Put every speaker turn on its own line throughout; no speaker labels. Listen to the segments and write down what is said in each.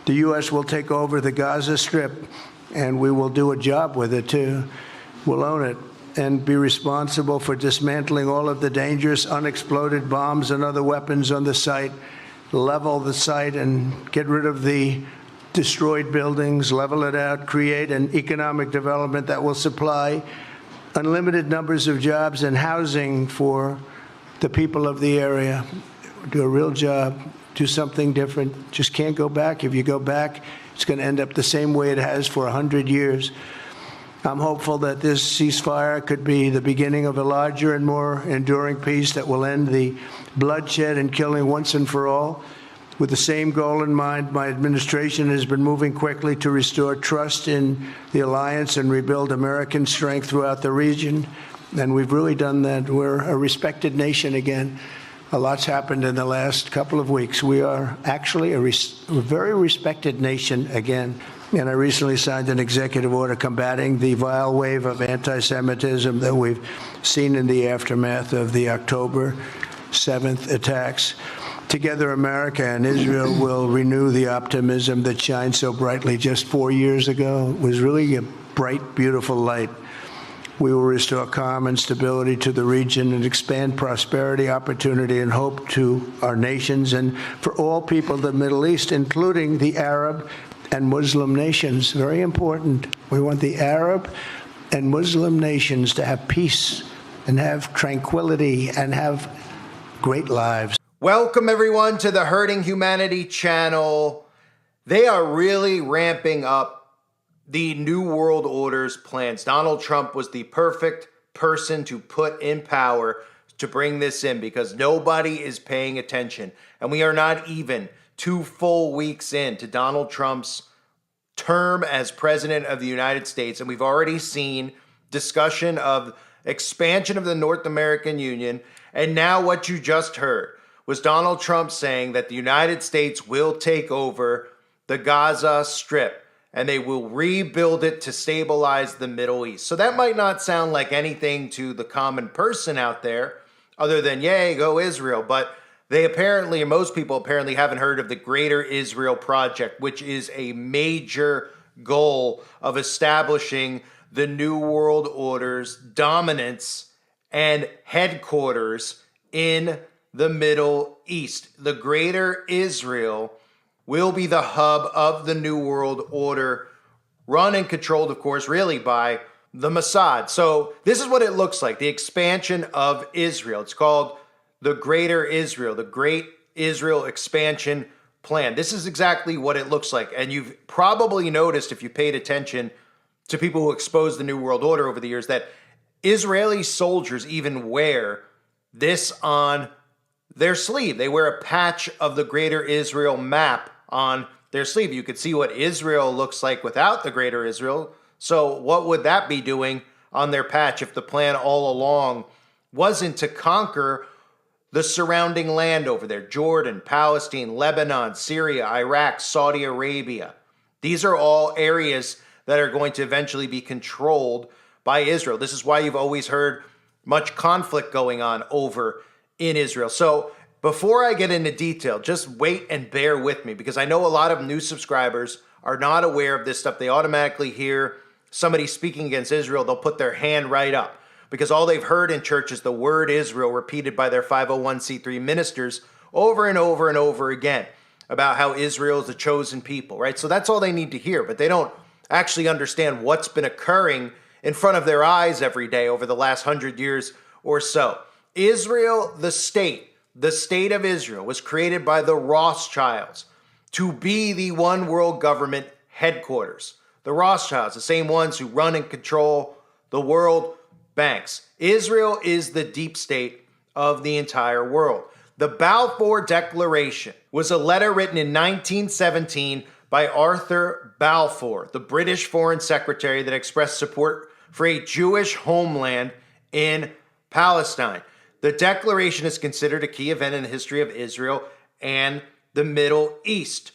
The U.S. will take over the Gaza Strip, and we will do a job with it, too. We'll own it and be responsible for dismantling all of the dangerous unexploded bombs and other weapons on the site, level the site and get rid of the destroyed buildings, level it out, create an economic development that will supply unlimited numbers of jobs and housing for the people of the area. Do a real job, do something different. Just can't go back. If you go back, it's going to end up the same way it has for 100 years. I'm hopeful that this ceasefire could be the beginning of a larger and more enduring peace that will end the bloodshed and killing once and for all. With the same goal in mind, my administration has been moving quickly to restore trust in the alliance and rebuild American strength throughout the region. And we've really done that. We're a respected nation again. A lot's happened in the last couple of weeks. We are actually a very respected nation again. And I recently signed an executive order combating the vile wave of anti-Semitism that we've seen in the aftermath of the October 7th attacks. Together, America and Israel will renew the optimism that shined so brightly just 4 years ago. It was really a bright, beautiful light. We will restore calm and stability to the region and expand prosperity, opportunity, and hope to our nations and for all people of the Middle East, including the Arab and Muslim nations. Very important. We want the Arab and Muslim nations to have peace and have tranquility and have great lives.
Welcome, everyone, to the Hurting Humanity channel. They are really ramping up the New World Order's plans. Donald Trump was the perfect person to put in power to bring this in because nobody is paying attention. And we are not even 2 full weeks into Donald Trump's term as president of the United States. And we've already seen discussion of expansion of the North American Union. And now what you just heard was Donald Trump saying that the United States will take over the Gaza Strip and they will rebuild it to stabilize the Middle East. So that might not sound like anything to the common person out there other than, yay, go Israel. But they apparently, and most people apparently haven't heard of the Greater Israel Project, which is a major goal of establishing the New World Order's dominance and headquarters in the Middle East. The Greater Israel will be the hub of the New World Order, run and controlled, of course, really by the Mossad. So this is what it looks like, the expansion of Israel. It's called the Greater Israel, the Great Israel Expansion Plan. This is exactly what it looks like. And you've probably noticed, if you paid attention to people who exposed the New World Order over the years, that Israeli soldiers even wear this on their sleeve. They wear a patch of the Greater Israel map on their sleeve. You could see what Israel looks like without the Greater Israel. So what would that be doing on their patch if the plan all along wasn't to conquer the surrounding land over there? Jordan, Palestine, Lebanon, Syria, Iraq, Saudi Arabia. These are all areas that are going to eventually be controlled by Israel. This is why you've always heard much conflict going on over in Israel. So before I get into detail, just wait and bear with me because I know a lot of new subscribers are not aware of this stuff. They automatically hear somebody speaking against Israel, they'll put their hand right up because all they've heard in church is the word Israel repeated by their 501c3 ministers over and over and over again about how Israel is the chosen people, right? So that's all they need to hear, but they don't actually understand what's been occurring in front of their eyes every day over the last 100 years or so. Israel, the state of Israel was created by the Rothschilds to be the one world government headquarters. The Rothschilds, the same ones who run and control the world banks. Israel is the deep state of the entire world. The Balfour Declaration was a letter written in 1917 by Arthur Balfour, the British Foreign Secretary, that expressed support for a Jewish homeland in Palestine. The declaration is considered a key event in the history of Israel and the Middle East.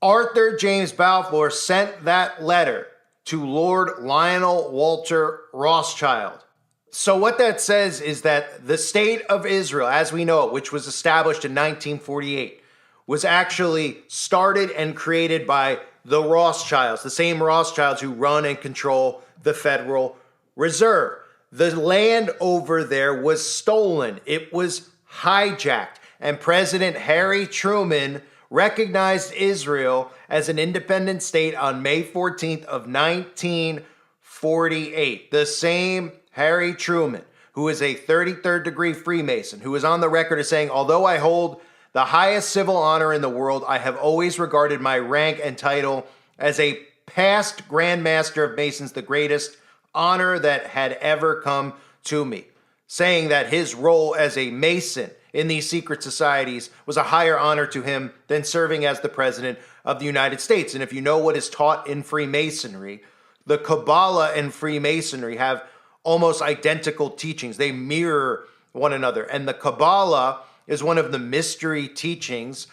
Arthur James Balfour sent that letter to Lord Lionel Walter Rothschild. So what that says is that the state of Israel, as we know it, which was established in 1948, was actually started and created by the Rothschilds, the same Rothschilds who run and control the Federal Reserve. The land over there was stolen. It was hijacked. And President Harry Truman recognized Israel as an independent state on May 14th of 1948. The same Harry Truman, who is a 33rd degree Freemason, who is on the record as saying, although I hold the highest civil honor in the world, I have always regarded my rank and title as a past Grand Master of Masons, the greatest honor that had ever come to me, saying that his role as a Mason in these secret societies was a higher honor to him than serving as the President of the United States. And if you know what is taught in Freemasonry, the Kabbalah and Freemasonry have almost identical teachings. They mirror one another. And the Kabbalah is one of the mystery teachings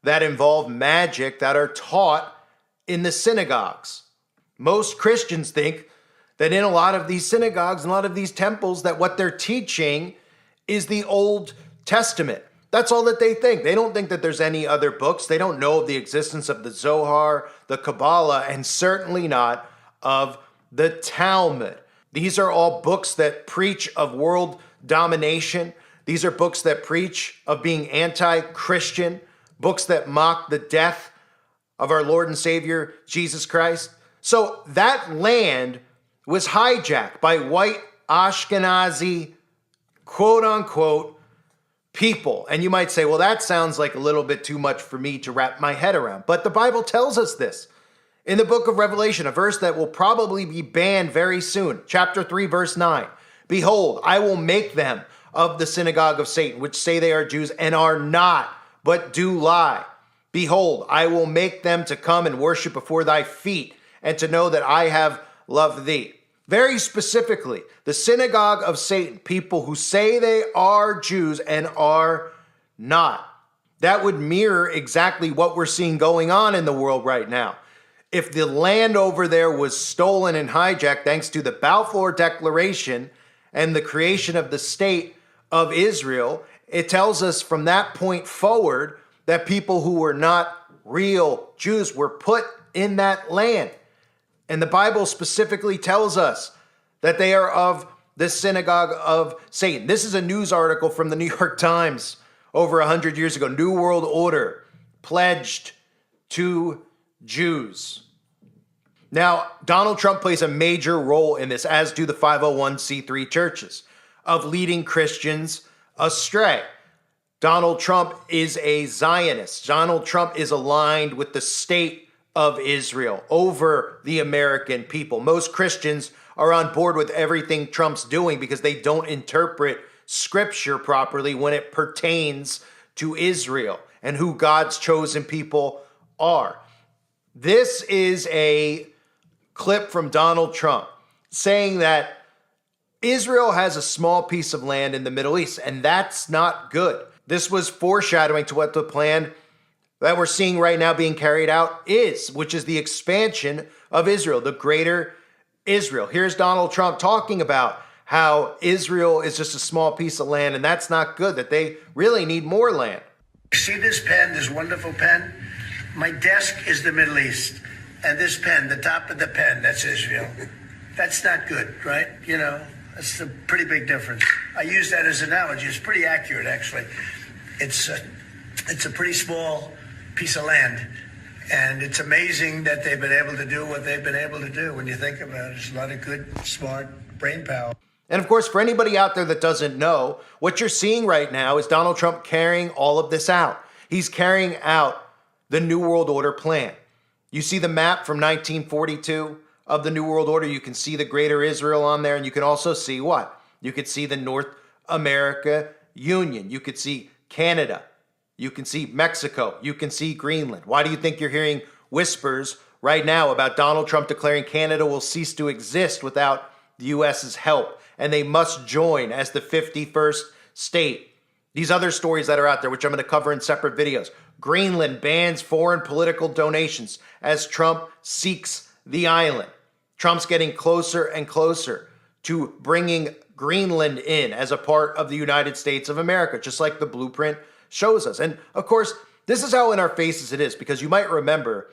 that involve magic that are taught in the synagogues. Most Christians think that in a lot of these synagogues and a lot of these temples that what they're teaching is the Old Testament. That's all that they think. They don't think that there's any other books. They don't know of the existence of the Zohar, the Kabbalah, and certainly not of the Talmud. These are all books that preach of world domination. These are books that preach of being anti-Christian, books that mock the death of our Lord and Savior, Jesus Christ. So that land was hijacked by white Ashkenazi, quote unquote, people. And you might say, well, that sounds like a little bit too much for me to wrap my head around. But the Bible tells us this. In the book of Revelation, a verse that will probably be banned very soon, chapter 3, verse 9. Behold, I will make them of the synagogue of Satan, which say they are Jews and are not, but do lie. Behold, I will make them to come and worship before thy feet, and to know that I have loved thee. Very specifically, the synagogue of Satan, people who say they are Jews and are not. That would mirror exactly what we're seeing going on in the world right now. If the land over there was stolen and hijacked thanks to the Balfour Declaration and the creation of the state of Israel, it tells us from that point forward that people who were not real Jews were put in that land. And the Bible specifically tells us that they are of the synagogue of Satan. This is a news article from the New York Times over 100 years ago. New World Order pledged to Jews. Now, Donald Trump plays a major role in this, as do the 501c3 churches, of leading Christians astray. Donald Trump is a Zionist. Donald Trump is aligned with the state of Israel over the American people. Most Christians are on board with everything Trump's doing because they don't interpret scripture properly when it pertains to Israel and who God's chosen people are. This is a clip from Donald Trump saying that Israel has a small piece of land in the Middle East, and that's not good. This was foreshadowing to what the plan that we're seeing right now being carried out is, which is the expansion of Israel, the greater Israel. Here's Donald Trump talking about how Israel is just a small piece of land, and that's not good, that they really need more land.
See this pen, this wonderful pen? My desk is the Middle East. And this pen, the top of the pen, that's Israel. That's not good, right? You know, that's a pretty big difference. I use that as an analogy. It's pretty accurate, actually. It's a pretty small piece of land. And it's amazing that they've been able to do what they've been able to do when you think about it. There's a lot of good, smart brain power.
And of course, for anybody out there that doesn't know, what you're seeing right now is Donald Trump carrying all of this out. He's carrying out the New World Order plan. You see the map from 1942 of the New World Order. You can see the greater Israel on there, and you can also see what? You could see the North America Union. You could see Canada. You can see Mexico. You can see Greenland. Why do you think you're hearing whispers right now about Donald Trump declaring Canada will cease to exist without the U.S.'s help, and they must join as the 51st state? These other stories that are out there, which I'm going to cover in separate videos. Greenland bans foreign political donations as Trump seeks the island. Trump's getting closer and closer to bringing Greenland in as a part of the United States of America, just like the blueprint shows us. And of course, This is how in our faces it is, because you might remember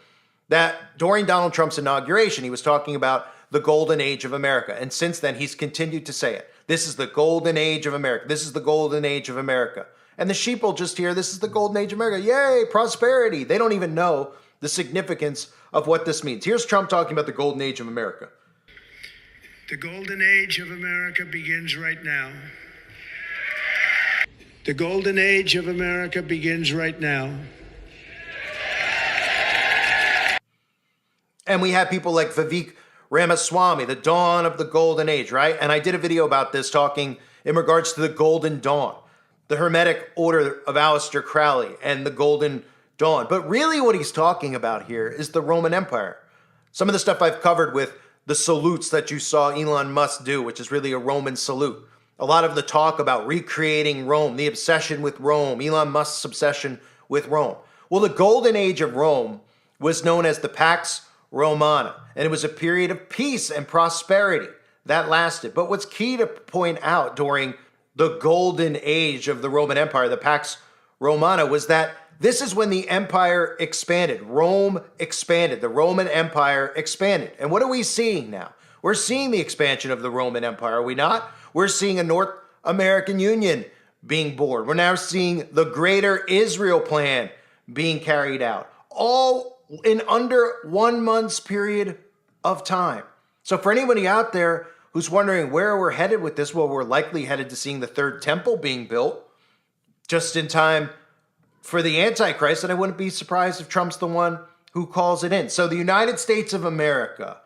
that during Donald Trump's inauguration, he was talking about the golden age of America. And since then, he's continued to say it. This is the golden age of America. This is the golden age of America. And the sheep will just hear, this is the golden age of America. Yay, prosperity. They don't even know the significance of what this means. Here's Trump talking about the golden age of America.
The golden age of America begins right now. The golden age of America begins right now.
And we have people like Vivek Ramaswamy, the dawn of the golden age, right? And I did a video about this talking in regards to the golden dawn, the Hermetic order of Aleister Crowley and the golden dawn. But really what he's talking about here is the Roman Empire. Some of the stuff I've covered with the salutes that you saw Elon Musk do, which is really a Roman salute. A lot of the talk about recreating Rome, the obsession with Rome, Elon Musk's obsession with Rome. Well, the golden age of Rome was known as the Pax Romana, and it was a period of peace and prosperity that lasted. But what's key to point out during the golden age of the Roman Empire, the Pax Romana, was that this is when the empire expanded. Rome expanded. The Roman Empire expanded. And what are we seeing now? We're seeing the expansion of the Roman Empire, are we not? We're seeing a North American Union being born. We're now seeing the Greater Israel Plan being carried out, all in under 1 month's period of time. So for anybody out there who's wondering where we're headed with this, well, we're likely headed to seeing the third temple being built just in time for the Antichrist, and I wouldn't be surprised if Trump's the one who calls it in. So the United States of America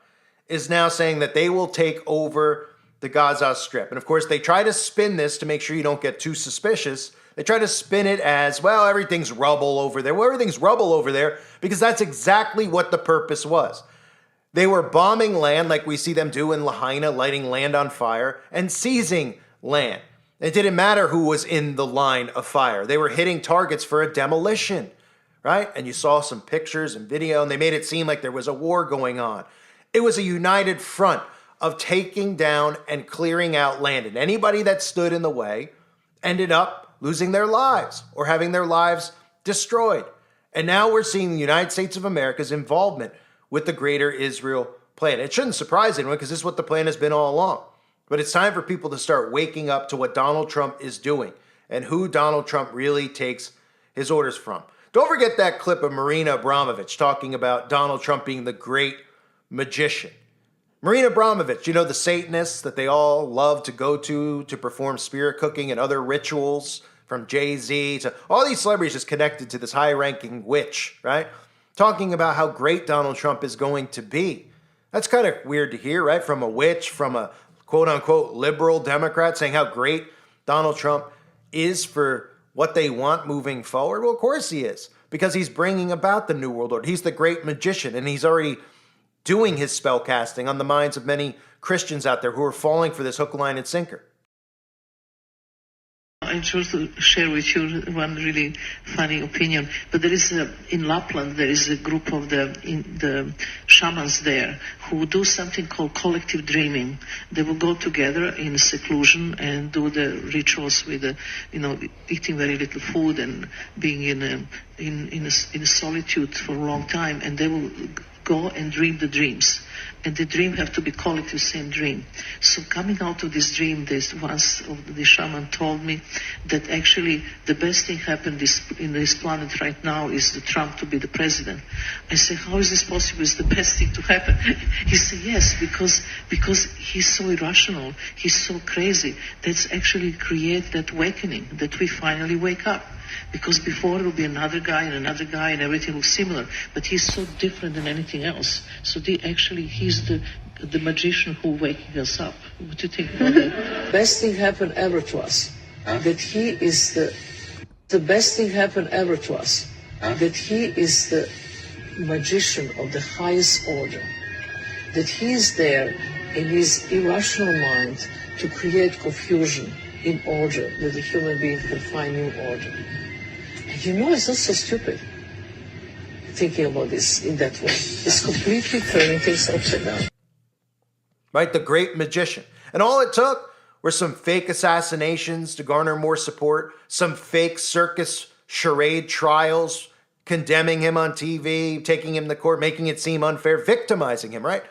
is now saying that they will take over the Gaza Strip. And of course, they try to spin this to make sure you don't get too suspicious. They try to spin it as, well, everything's rubble over there. Well, everything's rubble over there because that's exactly what the purpose was. They were bombing land like we see them do in Lahaina, lighting land on fire and seizing land. It didn't matter who was in the line of fire. They were hitting targets for a demolition, right? And you saw some pictures and video, and they made it seem like there was a war going on. It was a united front of taking down and clearing out land. And anybody that stood in the way ended up losing their lives or having their lives destroyed. And now we're seeing the United States of America's involvement with the Greater Israel Plan. It shouldn't surprise anyone because this is what the plan has been all along. But it's time for people to start waking up to what Donald Trump is doing and who Donald Trump really takes his orders from. Don't forget that clip of Marina Abramovich talking about Donald Trump being the great magician. Marina Abramovich, you know, the Satanists that they all love to go to perform spirit cooking and other rituals, from Jay-Z to all these celebrities just connected to this high-ranking witch, right? Talking about how great Donald Trump is going to be. That's kind of weird to hear, right? From a witch, from a quote-unquote liberal Democrat saying how great Donald Trump is for what they want moving forward. Well, of course he is, because he's bringing about the New World Order. He's the great magician, and he's already doing his spell casting on the minds of many Christians out there who are falling for this hook, line, and sinker.
I just to share with you one really funny opinion. But there is in Lapland there is a group of the shamans there who do something called collective dreaming. They will go together in seclusion and do the rituals with eating very little food and being in solitude for a long time, and they will go and dream the dreams. And the dream have to be collective, same dream. So coming out of this dream, once the shaman told me that actually the best thing happened in this planet right now is the Trump to be the president. I said, how is this possible? It's the best thing to happen. He said, yes, because he's so irrational, he's so crazy. That's actually create that awakening, that we finally wake up. Because before it will be another guy and everything looks similar. But he's so different than anything else. So he's the magician who waking us up. What do you think about that? Best thing happened ever to us. That he is the best thing happened ever to us. That he is the magician of the highest order. That he is there in his irrational mind to create confusion in order that the human being can find new order. And it's not so stupid thinking about this in that way. It's completely turning things upside down.
Right, the great magician. And all it took were some fake assassinations to garner more support, some fake circus charade trials condemning him on TV, taking him to court, making it seem unfair, victimizing him, right?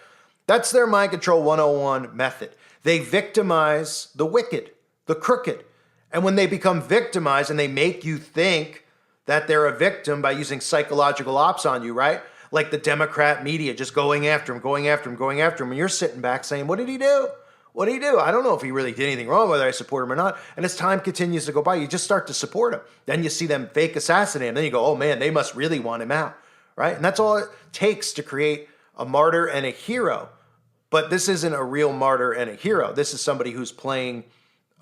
That's their mind control 101 method. They victimize the wicked, the crooked. And when they become victimized and they make you think that they're a victim by using psychological ops on you, right? Like the Democrat media just going after him, going after him, going after him. And you're sitting back saying, what did he do? What did he do? I don't know if he really did anything wrong, whether I support him or not. And as time continues to go by, you just start to support him. Then you see them fake assassinate him. Then you go, oh man, they must really want him out, right? And that's all it takes to create a martyr and a hero. But this isn't a real martyr and a hero. This is somebody who's playing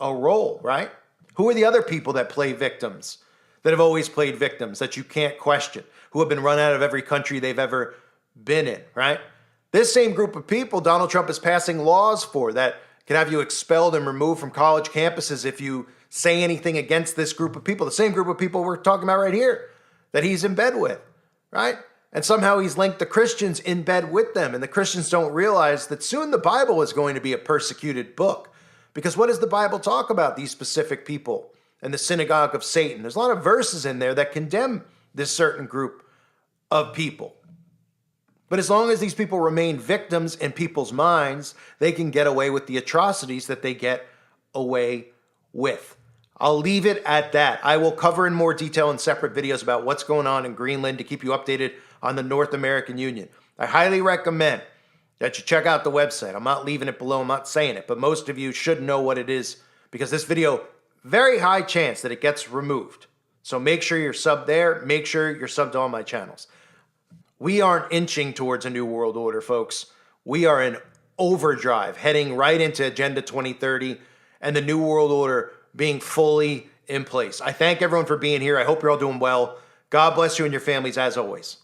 a role, right? Who are the other people that play victims, that have always played victims, that you can't question, who have been run out of every country they've ever been in, right? This same group of people Donald Trump is passing laws for that can have you expelled and removed from college campuses if you say anything against this group of people. The same group of people we're talking about right here that he's in bed with, right? And somehow he's linked the Christians in bed with them. And the Christians don't realize that soon the Bible is going to be a persecuted book. Because what does the Bible talk about these specific people and the synagogue of Satan? There's a lot of verses in there that condemn this certain group of people. But as long as these people remain victims in people's minds, they can get away with the atrocities that they get away with. I'll leave it at that. I will cover in more detail in separate videos about what's going on in Greenland to keep you updated on the North American Union. I highly recommend that you check out the website. I'm not leaving it below. I'm not saying it, but most of you should know what it is because this video, very high chance that it gets removed. So make sure you're subbed there. Make sure you're subbed to all my channels. We aren't inching towards a new world order, folks. We are in overdrive, heading right into Agenda 2030 and the new world order being fully in place. I thank everyone for being here. I hope you're all doing well. God bless you and your families as always.